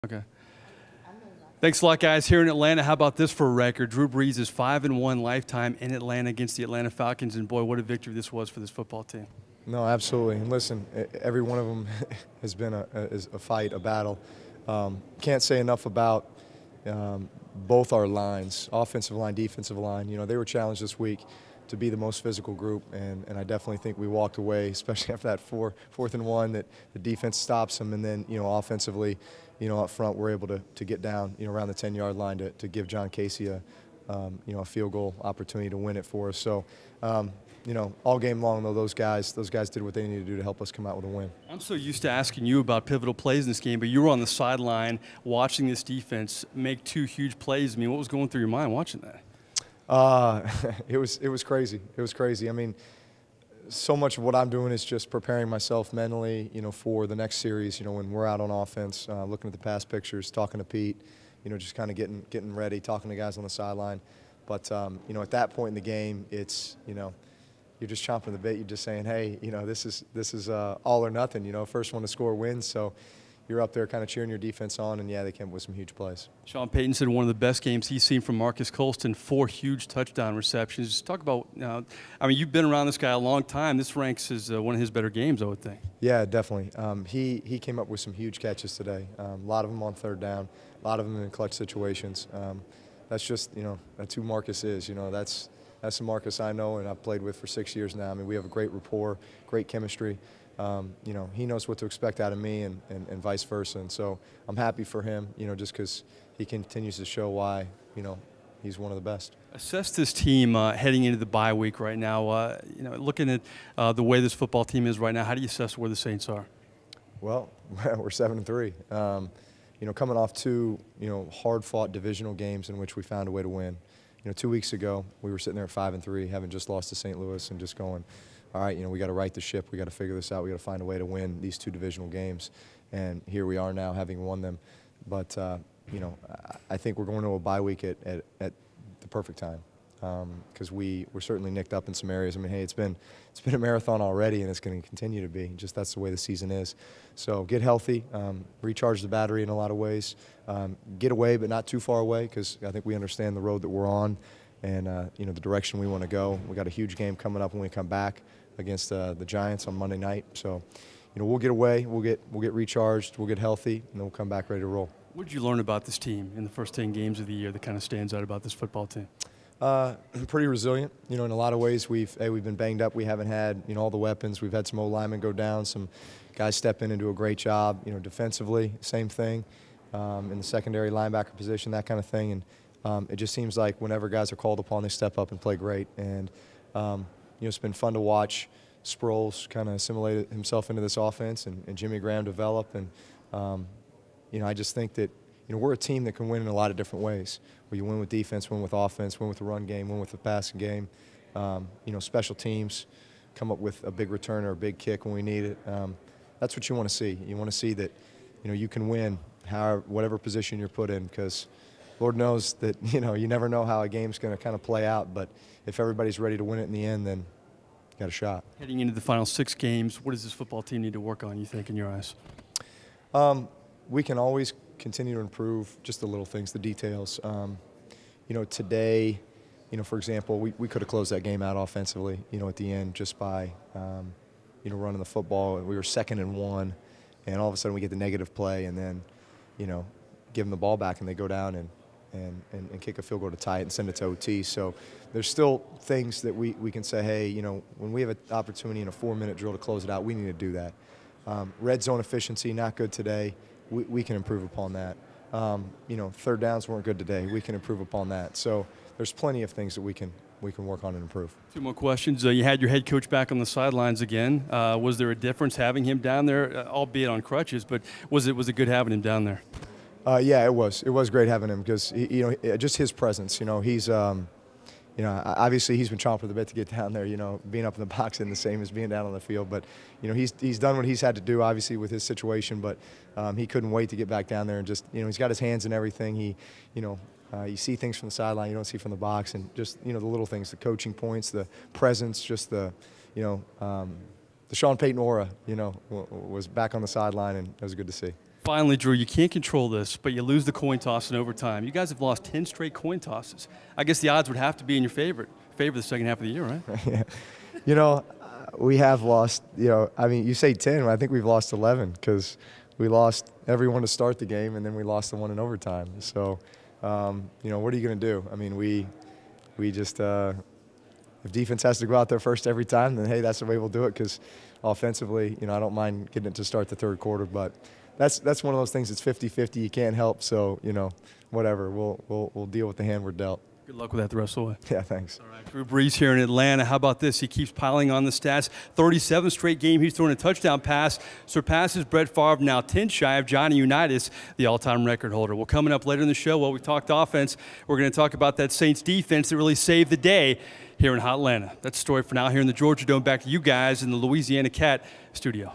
Okay. Thanks a lot, guys. Here in Atlanta, how about this for a record? Drew Brees is 5-1 lifetime in Atlanta against the Atlanta Falcons, and boy, what a victory this was for this football team. No, absolutely. And listen, every one of them has been a fight, a battle. Can't say enough about both our lines, offensive line, defensive line. You know, they were challenged this week to be the most physical group, and I definitely think we walked away, especially after that fourth and one, that the defense stops them, and then, you know, offensively, you know, up front, we're able to get down, you know, around the 10-yard line to give John Casey a, you know, a field goal opportunity to win it for us. So, you know, all game long, though, those guys did what they needed to do to help us come out with a win. I'm so used to asking you about pivotal plays in this game, but you were on the sideline watching this defense make two huge plays. I mean, what was going through your mind watching that? It was crazy. It was crazy. I mean, so much of what I'm doing is just preparing myself mentally, you know, for the next series. You know, when we're out on offense, looking at the past pictures, talking to Pete, you know, just kind of getting ready, talking to guys on the sideline. But you know, at that point in the game, it's, you know, you're just chomping the bit. You're just saying, hey, you know, this is all or nothing. You know, first one to score wins. So you're up there kind of cheering your defense on, and yeah, they came up with some huge plays. Sean Payton said one of the best games he's seen from Marcus Colston, 4 huge touchdown receptions. Just talk about, I mean, you've been around this guy a long time. This ranks as one of his better games, I would think. Yeah, definitely. He came up with some huge catches today. A lot of them on third down, a lot of them in clutch situations. That's just, you know, that's who Marcus is. You know, that's the Marcus I know and I've played with for 6 years now. I mean, we have a great rapport, great chemistry. You know, he knows what to expect out of me and vice versa. And so I'm happy for him, you know, just because he continues to show why, you know, he's one of the best. Assess this team heading into the bye week right now. You know, looking at the way this football team is right now, how do you assess where the Saints are? Well, we're 7-3. You know, coming off 2, you know, hard-fought divisional games in which we found a way to win. You know, 2 weeks ago, we were sitting there at 5-3, having just lost to St. Louis, and just going, all right, you know, we got to right the ship. We got to figure this out. We got to find a way to win these 2 divisional games. And here we are now, having won them. But you know, I think we're going to a bye week at the perfect time, because we're certainly nicked up in some areas. I mean, hey, it's been a marathon already, and it's going to continue to be. Just that's the way the season is. So get healthy, recharge the battery in a lot of ways, get away but not too far away, because I think we understand the road that we're on, and you know, the direction we want to go. We got a huge game coming up when we come back against the Giants on Monday night. So, you know, we'll get away, we'll get recharged, we'll get healthy, and then we'll come back ready to roll. What did you learn about this team in the first 10 games of the year that kind of stands out about this football team? Pretty resilient. You know, in a lot of ways, we've been banged up. We haven't had, you know, all the weapons. We've had some old linemen go down, some guys step in and do a great job. You know, defensively, same thing. In the secondary linebacker position, that kind of thing. And it just seems like whenever guys are called upon, they step up and play great. And you know, it's been fun to watch Sproles kind of assimilate himself into this offense, and Jimmy Graham develop. And you know, I just think that, you know, we're a team that can win in a lot of different ways. Where you win with defense, win with offense, win with the run game, win with the passing game. You know, special teams, come up with a big return or a big kick when we need it. That's what you want to see. You want to see that, you know, you can win whatever position you're put in, because Lord knows that, you know, you never know how a game's going to kind of play out. But if everybody's ready to win it in the end, then you got a shot. Heading into the final 6 games, what does this football team need to work on, you think, in your eyes? We can always continue to improve just the little things, the details. You know, today, you know, for example, we could have closed that game out offensively, you know, at the end just by, you know, running the football. We were 2nd and 1, and all of a sudden we get the negative play, and then, you know, give them the ball back, and they go down and kick a field goal to tie it and send it to OT. So there's still things that we can say, hey, you know, when we have an opportunity in a 4-minute drill to close it out, we need to do that. Red zone efficiency, not good today. We can improve upon that. You know, third downs weren't good today. We can improve upon that. So there's plenty of things that we can work on and improve. 2 more questions. You had your head coach back on the sidelines again. Was there a difference having him down there, albeit on crutches? But was it good having him down there? Yeah, it was. It was great having him, because you know, just his presence. You know, he's you know, obviously he's been chomping at the bit to get down there. You know, being up in the box isn't the same as being down on the field. But you know, he's done what he's had to do, obviously, with his situation. But he couldn't wait to get back down there, and just, you know, he's got his hands in everything. You know, you see things from the sideline you don't see from the box, and just, you know, the little things, the coaching points, the presence, just the, you know, the Sean Payton aura, you know, was back on the sideline, and it was good to see. Finally, Drew, you can't control this, but you lose the coin toss in overtime. You guys have lost 10 straight coin tosses. I guess the odds would have to be in your favor the second half of the year, right? Yeah. You know, we have lost, you know, I mean, you say 10, I think we've lost 11 because we lost everyone to start the game and then we lost the one in overtime. So, you know, what are you going to do? I mean, we just, if defense has to go out there first every time, then, hey, that's the way we'll do it because offensively, you know, I don't mind getting it to start the third quarter, but that's one of those things that's 50-50. You can't help, so, you know, whatever. We'll deal with the hand we're dealt. Good luck with that the rest of the way. Yeah, thanks. All right, Drew Brees here in Atlanta. How about this? He keeps piling on the stats. 37th straight game he's throwing a touchdown pass. Surpasses Brett Favre, now 10 shy of Johnny Unitas, the all-time record holder. Well, coming up later in the show, while we talked offense, we're going to talk about that Saints defense that really saved the day here in Hotlanta. That's the story for now here in the Georgia Dome. Back to you guys in the Louisiana Cat studio.